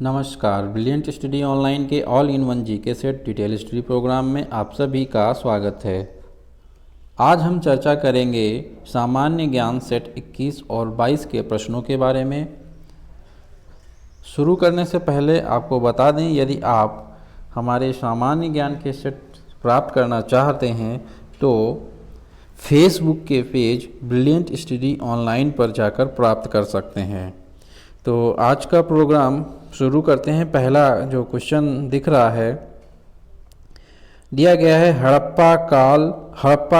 नमस्कार, brilliant study online के all in one GK set detail study programme में आप सभी का स्वागत है। आज हम चर्चा करेंगे सामान्य ज्ञान सेट 21 और 22 के प्रश्नों के बारे में। शुरू करने से पहले आपको बता दें, यदि आप हमारे सामान्य ज्ञान के सेट प्राप्त करना चाहते हैं तो फेसबुक के पेज ब्रिलियंट स्टडी ऑनलाइन पर जाकर प्राप्त कर सकते हैं। तो आज का प्रोग्राम शुरू करते हैं। पहला जो क्वेश्चन दिख रहा है, दिया गया है हड़प्पा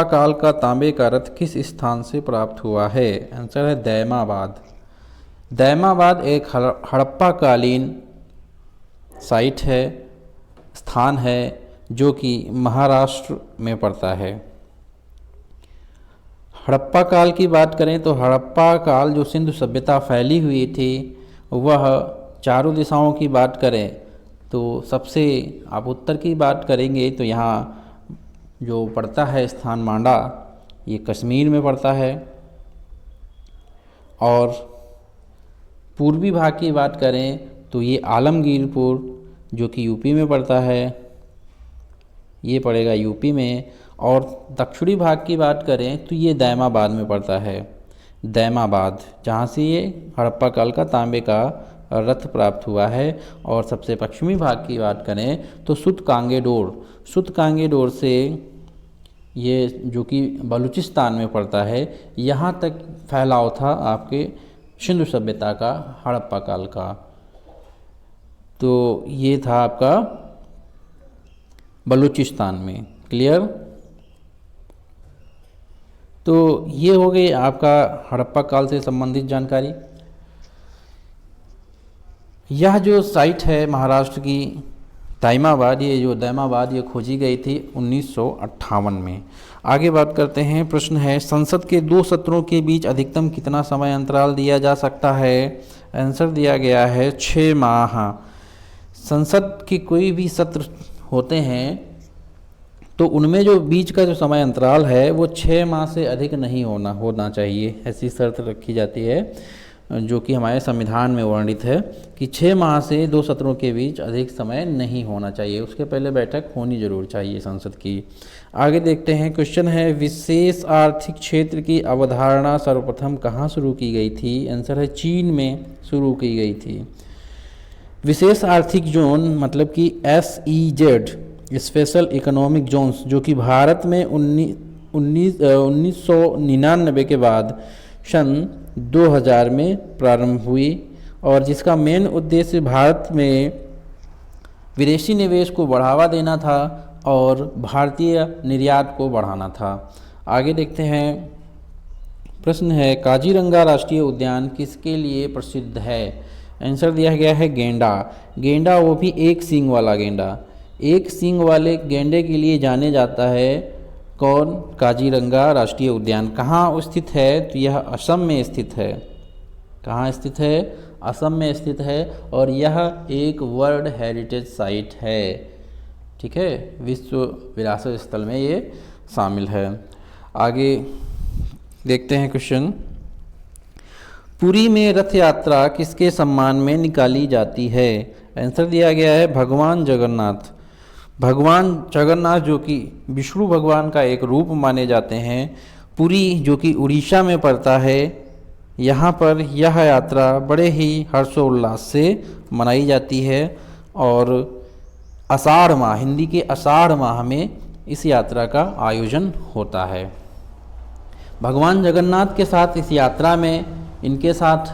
काल का तांबे का रथ किस स्थान से प्राप्त हुआ है। आंसर है दैमाबाद। दैमाबाद एक हड़प्पा कालीन साइट है, स्थान है जो कि महाराष्ट्र में पड़ता है। हड़प्पा काल की बात करें तो हड़प्पा काल जो सिंधु सभ्यता फैली हुई थी वह चारों दिशाओं की बात करें तो सबसे आप उत्तर की बात करेंगे तो यहाँ जो पड़ता है स्थान मांडा, ये कश्मीर में पड़ता है। और पूर्वी भाग की बात करें तो ये आलमगीरपुर जो कि यूपी में पड़ता है, ये पड़ेगा यूपी में। और दक्षिणी भाग की बात करें तो ये दैमाबाद में पड़ता है। दैमाबाद जहाँ से ये हड़प्पा काल का तांबे का रथ प्राप्त हुआ है। और सबसे पश्चिमी भाग की बात करें तो सुतकांगेडोर से ये जो कि बलूचिस्तान में पड़ता है, यहाँ तक फैलाव था आपके सिंधु सभ्यता का हड़प्पा काल का। तो ये था आपका बलूचिस्तान में। क्लियर? तो ये हो गई आपका हड़प्पा काल से संबंधित जानकारी। यह जो साइट है महाराष्ट्र की दैमाबाद, ये खोजी गई थी 1958 में। आगे बात करते हैं। प्रश्न है, संसद के 2 सत्रों के बीच अधिकतम कितना समय अंतराल दिया जा सकता है। आंसर दिया गया है 6 माह। संसद के कोई भी सत्र होते हैं तो उनमें जो बीच का जो समय अंतराल है वो 6 माह से अधिक नहीं होना चाहिए। ऐसी शर्त रखी जाती है जो कि हमारे संविधान में वर्णित है कि 6 माह से 2 सत्रों के बीच अधिक समय नहीं होना चाहिए। उसके पहले बैठक होनी जरूर चाहिए संसद की। आगे देखते हैं। क्वेश्चन है, विशेष आर्थिक क्षेत्र की अवधारणा सर्वप्रथम कहाँ शुरू की गई थी। आंसर है चीन में शुरू की गई थी। विशेष आर्थिक जोन मतलब कि SEZ स्पेशल इकोनॉमिक जोन्स जो कि भारत में 1999 के बाद सन 2000 में प्रारंभ हुई और जिसका मेन उद्देश्य भारत में विदेशी निवेश को बढ़ावा देना था और भारतीय निर्यात को बढ़ाना था। आगे देखते हैं। प्रश्न है, काजीरंगा राष्ट्रीय उद्यान किसके लिए प्रसिद्ध है। आंसर दिया गया है गेंडा, वो भी एक सींग वाला गेंडा। एक सींग वाले गेंडे के लिए जाने जाता है। कौन? काजीरंगा राष्ट्रीय उद्यान। कहाँ स्थित है तो यह असम में स्थित है। कहाँ स्थित है? असम में स्थित है और यह एक वर्ल्ड हेरिटेज साइट है। ठीक है, विश्व विरासत स्थल में ये शामिल है। आगे देखते हैं क्वेश्चन, पुरी में रथ यात्रा किसके सम्मान में निकाली जाती है। आंसर दिया गया है भगवान जगन्नाथ। भगवान जगन्नाथ जो कि विष्णु भगवान का एक रूप माने जाते हैं। पुरी जो कि उड़ीसा में पड़ता है, यहाँ पर यह यात्रा बड़े ही हर्षोल्लास से मनाई जाती है और आषाढ़ माह, हिंदी के आषाढ़ माह में इस यात्रा का आयोजन होता है। भगवान जगन्नाथ के साथ इस यात्रा में इनके साथ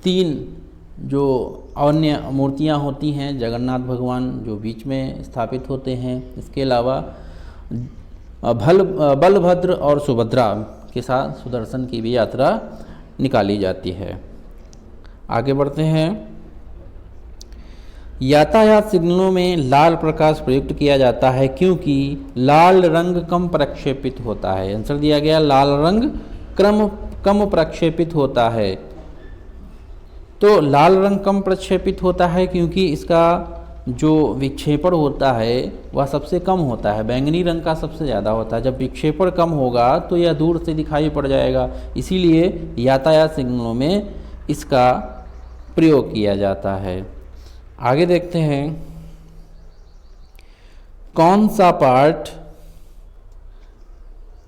3 जो अन्य मूर्तियां होती हैं, जगन्नाथ भगवान जो बीच में स्थापित होते हैं। इसके अलावा बलभद्र और सुभद्रा के साथ सुदर्शन की भी यात्रा निकाली जाती है। आगे बढ़ते हैं। यातायात सिग्नलों में लाल प्रकाश प्रयुक्त किया जाता है क्योंकि लाल रंग कम प्रक्षेपित होता है। आंसर दिया गया लाल रंग कम प्रक्षेपित होता है। तो लाल रंग कम प्रक्षेपित होता है क्योंकि इसका जो विक्षेपण होता है वह सबसे कम होता है। बैंगनी रंग का सबसे ज़्यादा होता है। जब विक्षेपण कम होगा तो यह दूर से दिखाई पड़ जाएगा, इसीलिए यातायात सिग्नलों में इसका प्रयोग किया जाता है। आगे देखते हैं, कौन सा पार्ट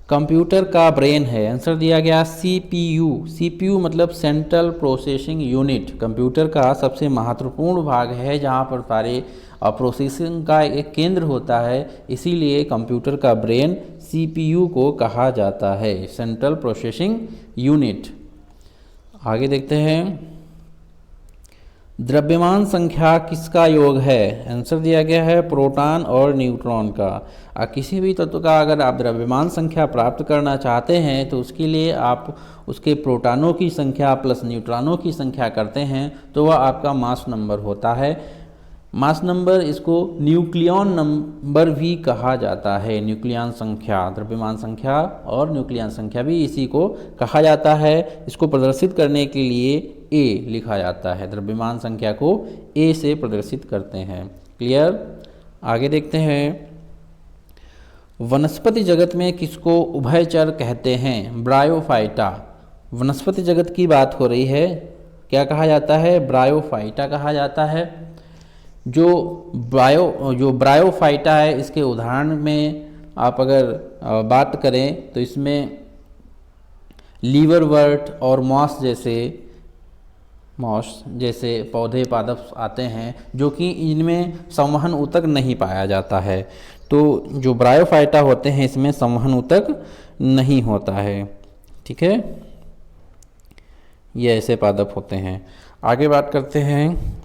कंप्यूटर का ब्रेन है? आंसर दिया गया सीपीयू। सीपीयू मतलब सेंट्रल प्रोसेसिंग यूनिट, कंप्यूटर का सबसे महत्वपूर्ण भाग है जहाँ पर सारे प्रोसेसिंग का एक केंद्र होता है, इसीलिए कंप्यूटर का ब्रेन सीपीयू को कहा जाता है, सेंट्रल प्रोसेसिंग यूनिट। आगे देखते हैं, द्रव्यमान संख्या किसका योग है? आंसर दिया गया है प्रोटॉन और न्यूट्रॉन का। किसी भी तत्व का अगर आप द्रव्यमान संख्या प्राप्त करना चाहते हैं तो उसके लिए आप उसके प्रोटॉनों की संख्या प्लस न्यूट्रॉनों की संख्या करते हैं तो वह आपका मास नंबर होता है। मास नंबर, इसको न्यूक्लियन नंबर भी कहा जाता है। न्यूक्लियन संख्या, द्रव्यमान संख्या और न्यूक्लियन संख्या भी इसी को कहा जाता है। इसको प्रदर्शित करने के लिए ए लिखा जाता है, द्रव्यमान संख्या को ए से प्रदर्शित करते हैं। क्लियर? आगे देखते हैं, वनस्पति जगत में किसको उभयचर कहते हैं? ब्रायोफाइटा। वनस्पति जगत की बात हो रही है, क्या कहा जाता है? ब्रायोफाइटा कहा जाता है। जो ब्रायोफाइटा है, इसके उदाहरण में आप अगर बात करें तो इसमें लीवरवर्ट और मॉस जैसे पौधे पादप आते हैं जो कि इनमें संवहन ऊतक नहीं पाया जाता है। तो जो ब्रायोफाइटा होते हैं इसमें संवहन ऊतक नहीं होता है। ठीक है, ये ऐसे पादप होते हैं। आगे बात करते हैं,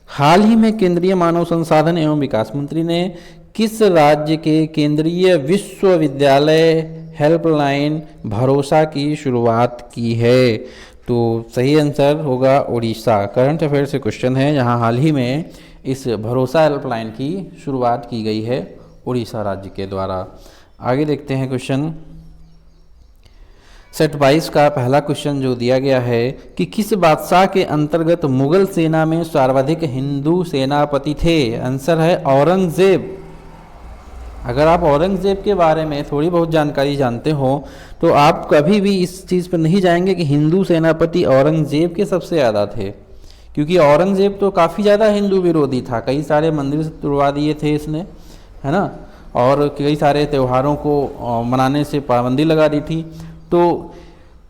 हाल ही में केंद्रीय मानव संसाधन एवं विकास मंत्री ने किस राज्य के केंद्रीय विश्वविद्यालय हेल्पलाइन भरोसा की शुरुआत की है? तो सही आंसर होगा उड़ीसा। करंट अफेयर से क्वेश्चन है, जहां हाल ही में इस भरोसा हेल्पलाइन की शुरुआत की गई है उड़ीसा राज्य के द्वारा। आगे देखते हैं क्वेश्चन सेट 22 का पहला क्वेश्चन जो दिया गया है कि किस बादशाह के अंतर्गत मुगल सेना में सर्वाधिक हिंदू सेनापति थे? आंसर है औरंगजेब। अगर आप औरंगजेब के बारे में थोड़ी बहुत जानकारी जानते हो तो आप कभी भी इस चीज़ पर नहीं जाएंगे कि हिंदू सेनापति औरंगजेब के सबसे ज़्यादा थे, क्योंकि औरंगजेब तो काफ़ी ज़्यादा हिंदू विरोधी था। कई सारे मंदिर तुड़वा दिए थे इसने, है ना, और कई सारे त्योहारों को मनाने से पाबंदी लगा दी थी। तो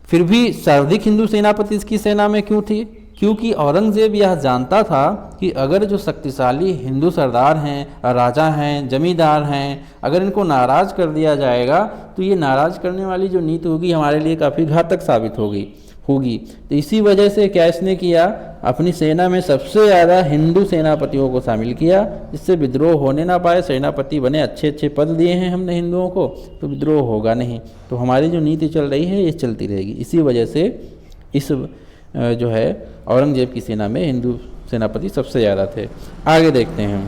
फिर भी सर्वाधिक हिंदू सेनापति इसकी सेना में क्यों थे? क्योंकि औरंगजेब यह जानता था कि अगर जो शक्तिशाली हिंदू सरदार हैं, राजा हैं, जमींदार हैं, अगर इनको नाराज़ कर दिया जाएगा तो ये नाराज़ करने वाली जो नीति होगी हमारे लिए काफ़ी घातक साबित होगी। तो इसी वजह से क्या इसने किया, अपनी सेना में सबसे ज़्यादा हिंदू सेनापतियों को शामिल किया, जिससे विद्रोह होने ना पाए। सेनापति बने, अच्छे अच्छे पद दिए हैं हमने हिंदुओं को, तो विद्रोह होगा नहीं। तो हमारी जो नीति चल रही है ये चलती रहेगी। इसी वजह से इस जो है औरंगजेब की सेना में हिंदू सेनापति सबसे ज़्यादा थे। आगे देखते हैं,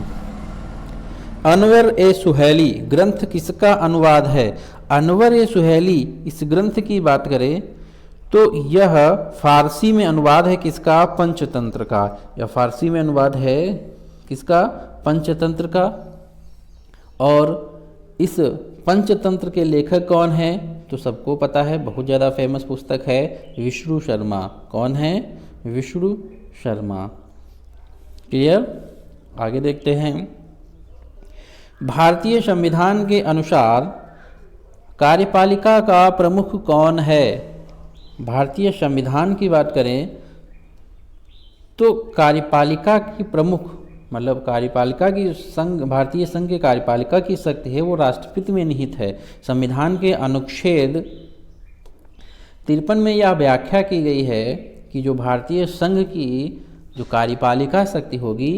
अनवर ए सुहेली ग्रंथ किसका अनुवाद है? अनवर ए सुहेली इस ग्रंथ की बात करें तो यह फारसी में अनुवाद है किसका? पंचतंत्र का। यह फारसी में अनुवाद है किसका? पंचतंत्र का। और इस पंचतंत्र के लेखक कौन हैं? तो सबको पता है, बहुत ज़्यादा फेमस पुस्तक है, विष्णु शर्मा। कौन है? विष्णु शर्मा। क्लियर? आगे देखते हैं, भारतीय संविधान के अनुसार कार्यपालिका का प्रमुख कौन है? भारतीय संविधान की बात करें तो कार्यपालिका की प्रमुख मतलब कार्यपालिका की संघ, भारतीय संघ के कार्यपालिका की शक्ति है वो राष्ट्रपति में निहित है। संविधान के अनुच्छेद 53 में यह व्याख्या की गई है कि जो भारतीय संघ की जो कार्यपालिका शक्ति होगी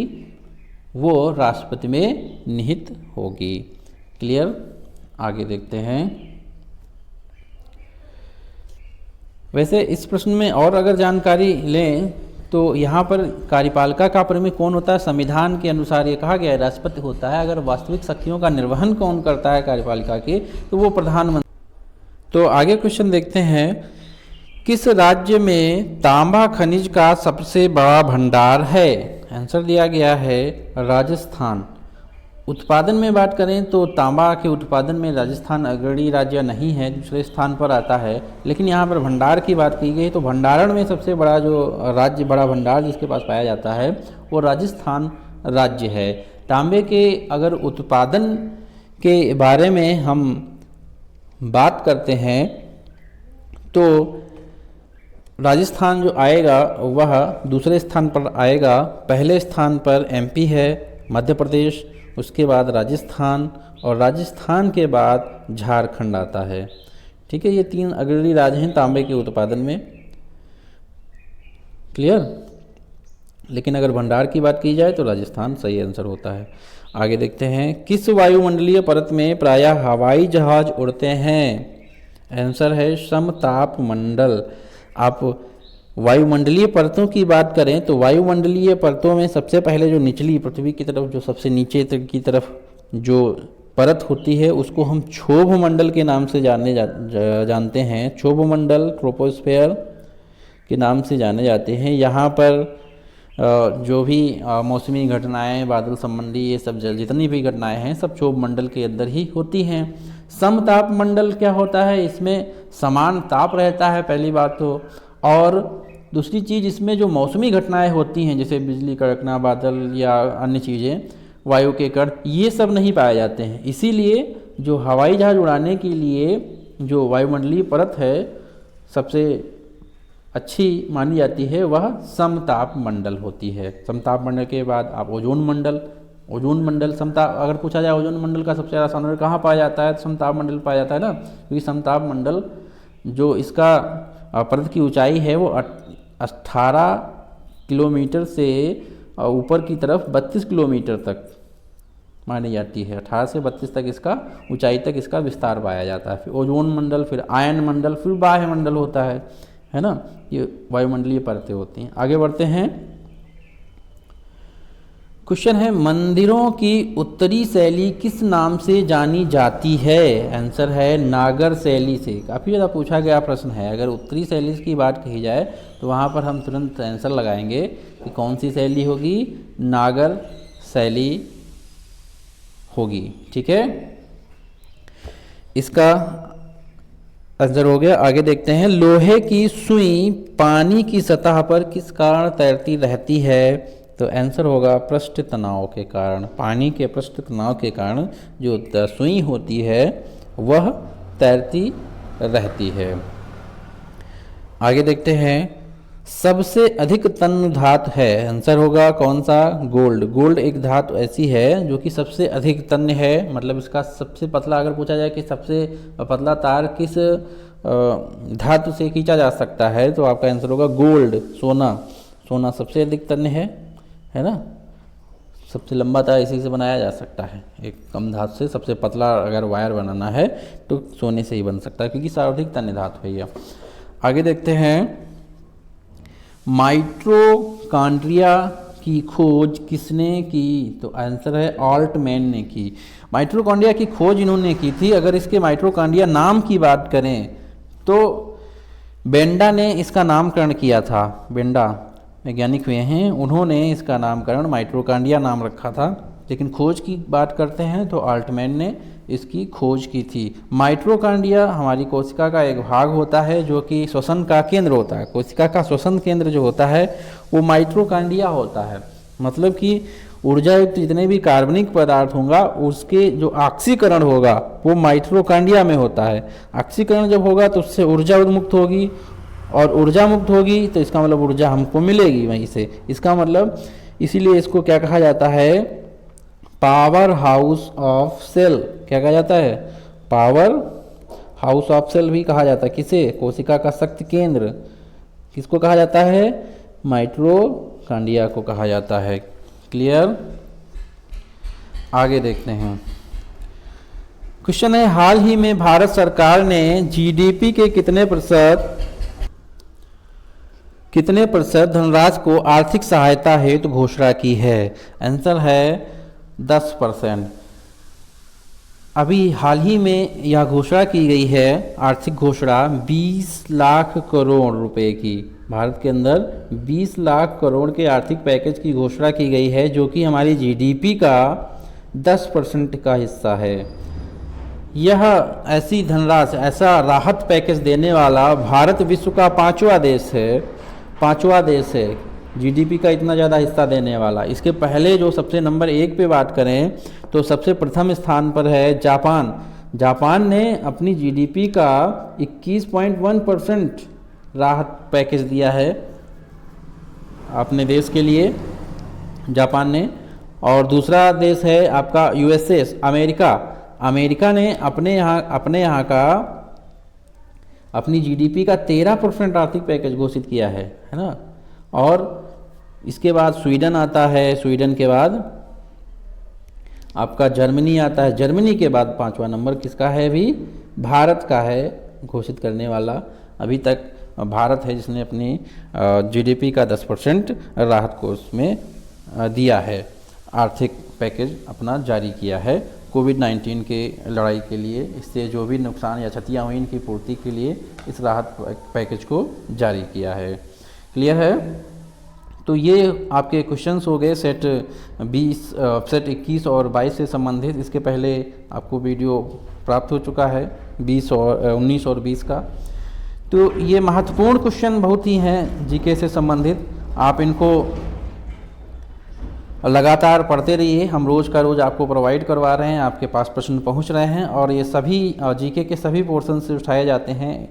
वो राष्ट्रपति में निहित होगी। क्लियर? आगे देखते हैं, वैसे इस प्रश्न में और अगर जानकारी लें तो यहाँ पर कार्यपालिका का प्रमुख कौन होता है? संविधान के अनुसार ये कहा गया है राष्ट्रपति होता है। अगर वास्तविक शक्तियों का निर्वहन कौन करता है कार्यपालिका के, तो वो प्रधानमंत्री। तो आगे क्वेश्चन देखते हैं, किस राज्य में तांबा खनिज का सबसे बड़ा भंडार है? आंसर दिया गया है राजस्थान। उत्पादन में बात करें तो तांबा के उत्पादन में राजस्थान अग्रणी राज्य नहीं है, दूसरे स्थान पर आता है। लेकिन यहाँ पर भंडार की बात की गई तो भंडारण में सबसे बड़ा जो राज्य, बड़ा भंडार जिसके पास पाया जाता है वो राजस्थान राज्य है। तांबे के अगर उत्पादन के बारे में हम बात करते हैं तो राजस्थान जो आएगा वह दूसरे स्थान पर आएगा। पहले स्थान पर एमपी है, मध्य प्रदेश, उसके बाद राजस्थान और राजस्थान के बाद झारखंड आता है। ठीक है, ये 3 अग्रणी राज्य हैं तांबे के उत्पादन में। क्लियर। लेकिन अगर भंडार की बात की जाए तो राजस्थान सही आंसर होता है। आगे देखते हैं, किस वायुमंडलीय परत में प्रायः हवाई जहाज उड़ते हैं? आंसर है समताप मंडल। आप वायुमंडलीय परतों की बात करें तो वायुमंडलीय परतों में सबसे पहले जो निचली पृथ्वी की तरफ जो सबसे नीचे की तरफ जो परत होती है उसको हम क्षोभ मंडल के नाम से जानते हैं। क्षोभ मंडल ट्रोपोस्फेयर के नाम से जाने जाते हैं। यहाँ पर जो भी मौसमी घटनाएं, बादल संबंधी ये सब जितनी भी घटनाएं हैं सब क्षोभ मंडल के अंदर ही होती हैं। समताप मंडल क्या होता है? इसमें समान ताप रहता है पहली बात तो, और दूसरी चीज़ इसमें जो मौसमी घटनाएं होती हैं जैसे बिजली कड़कना, बादल या अन्य चीज़ें, वायु के कण, ये सब नहीं पाए जाते हैं। इसीलिए जो हवाई जहाज़ उड़ाने के लिए जो वायुमंडलीय परत है सबसे अच्छी मानी जाती है वह समताप मंडल होती है। समताप मंडल के बाद आप ओजोन मंडल समताप, अगर पूछा जाए ओजोन मंडल का सबसे ज़्यादा सांद्र कहाँ पाया जाता है तो समताप मंडल पाया जाता है ना, क्योंकि समताप मंडल जो इसका परत की ऊंचाई है वो 18 किलोमीटर से ऊपर की तरफ 32 किलोमीटर तक मानी जाती है। 18 से 32 तक इसका ऊंचाई तक इसका विस्तार पाया जाता है। फिर ओजोन मंडल, फिर आयन मंडल, फिर बाह्य मंडल होता है ना। ये वायुमंडलीय परतें होती हैं। आगे बढ़ते हैं। क्वेश्चन है, मंदिरों की उत्तरी शैली किस नाम से जानी जाती है? आंसर है नागर शैली से। काफ़ी ज़्यादा पूछा गया प्रश्न है। अगर उत्तरी शैली की बात कही जाए तो वहाँ पर हम तुरंत आंसर लगाएंगे कि कौन सी शैली होगी? नागर शैली होगी। ठीक है, इसका आंसर हो गया। आगे देखते हैं, लोहे की सुई पानी की सतह पर किस कारण तैरती रहती है? तो आंसर होगा पृष्ठ तनाव के कारण। पानी के पृष्ठ तनाव के कारण जो सुई होती है वह तैरती रहती है। आगे देखते हैं, सबसे अधिक तन्य धातु है। आंसर होगा कौन सा? गोल्ड। गोल्ड एक धातु ऐसी है जो कि सबसे अधिक तन्य है, मतलब इसका सबसे पतला, अगर पूछा जाए कि सबसे पतला तार किस धातु से खींचा जा सकता है तो आपका आंसर होगा गोल्ड, सोना। सोना सबसे अधिक तन्य है ना। सबसे लंबा तार इसी से बनाया जा सकता है। एक कम धातु से सबसे पतला अगर वायर बनाना है तो सोने से ही बन सकता है, क्योंकि सर्वाधिक तन्य धातु है यह। आगे देखते हैं, माइटोकॉन्ड्रिया की खोज किसने की? तो आंसर है ऑल्टमैन ने की। माइटोकॉन्ड्रिया की खोज इन्होंने की थी। अगर इसके माइटोकॉन्ड्रिया नाम की बात करें तो बेंडा ने इसका नामकरण किया था। बेंडा वैज्ञानिक हुए हैं, उन्होंने इसका नामकरण माइटोकॉन्ड्रिया नाम रखा था। लेकिन खोज की बात करते हैं तो ऑल्टमैन ने इसकी खोज की थी। माइटोकॉन्ड्रिया हमारी कोशिका का एक भाग होता है जो कि श्वसन का केंद्र होता है। कोशिका का श्वसन केंद्र जो होता है वो माइटोकॉन्ड्रिया होता है। मतलब कि ऊर्जा युक्त जितने भी कार्बनिक पदार्थ होगा उसके जो ऑक्सीकरण होगा वो माइटोकॉन्ड्रिया में होता है। ऑक्सीकरण जब होगा तो उससे ऊर्जा मुक्त होगी, और ऊर्जा मुक्त होगी तो इसका मतलब ऊर्जा हमको मिलेगी वहीं से। इसका मतलब इसीलिए इसको क्या कहा जाता है? Power house of cell. क्या कहा जाता है? पावर हाउस ऑफ सेल भी कहा जाता है। किसे? कोशिका का शक्ति केंद्र। किसको कहा जाता है? माइटोकॉन्ड्रिया को कहा जाता है। क्लियर। आगे देखते हैं। क्वेश्चन है, हाल ही में भारत सरकार ने जीडीपी के कितने प्रतिशत धनराशि को आर्थिक सहायता हेतु घोषणा की है? आंसर है 10%। अभी हाल ही में यह घोषणा की गई है, आर्थिक घोषणा 20 लाख करोड़ रुपए की। भारत के अंदर 20 लाख करोड़ के आर्थिक पैकेज की घोषणा की गई है जो कि हमारी जीडीपी का 10% का हिस्सा है। यह ऐसी धनराशि, ऐसा राहत पैकेज देने वाला भारत विश्व का पांचवा देश है। जीडीपी का इतना ज़्यादा हिस्सा देने वाला। इसके पहले जो सबसे नंबर 1 पे बात करें तो सबसे प्रथम स्थान पर है जापान। जापान ने अपनी जीडीपी का 21.1% राहत पैकेज दिया है अपने देश के लिए, जापान ने। और दूसरा देश है आपका यूएसए, अमेरिका। अमेरिका ने अपने यहाँ का अपनी जीडीपी का 13% आर्थिक पैकेज घोषित किया है ना। और इसके बाद स्वीडन आता है, स्वीडन के बाद आपका जर्मनी आता है, जर्मनी के बाद 5वां नंबर किसका है? अभी भारत का है घोषित करने वाला। अभी तक भारत है जिसने अपनी जीडीपी का 10% राहत कोष में दिया है, आर्थिक पैकेज अपना जारी किया है कोविड-19 के लड़ाई के लिए। इससे जो भी नुकसान या क्षतियाँ हुई इनकी पूर्ति के लिए इस राहत पैकेज को जारी किया है। क्लियर है? तो ये आपके क्वेश्चंस हो गए सेट 21 और 22 से संबंधित। इसके पहले आपको वीडियो प्राप्त हो चुका है 19 और 20 का। तो ये महत्वपूर्ण क्वेश्चन बहुत ही हैं जीके से संबंधित। आप इनको लगातार पढ़ते रहिए, हम रोज़ का रोज़ आपको प्रोवाइड करवा रहे हैं, आपके पास प्रश्न पहुंच रहे हैं। और ये सभी जीके के सभी पोर्शन से उठाए जाते हैं,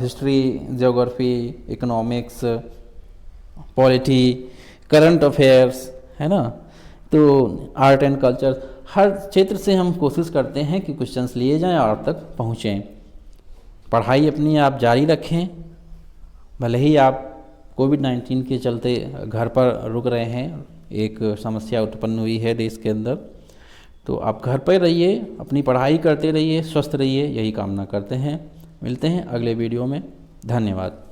history, geography, economics, polity, current affairs, है ना। तो आर्ट एंड कल्चर, हर क्षेत्र से हम कोशिश करते हैं कि क्वेश्चंस लिए जाएं और आप तक पहुँचें। पढ़ाई अपनी आप जारी रखें, भले ही आप कोविड-19 के चलते घर पर रुक रहे हैं, एक समस्या उत्पन्न हुई है देश के अंदर, तो आप घर पर रहिए, अपनी पढ़ाई करते रहिए, स्वस्थ रहिए, यही कामना करते हैं। मिलते हैं अगले वीडियो में। धन्यवाद।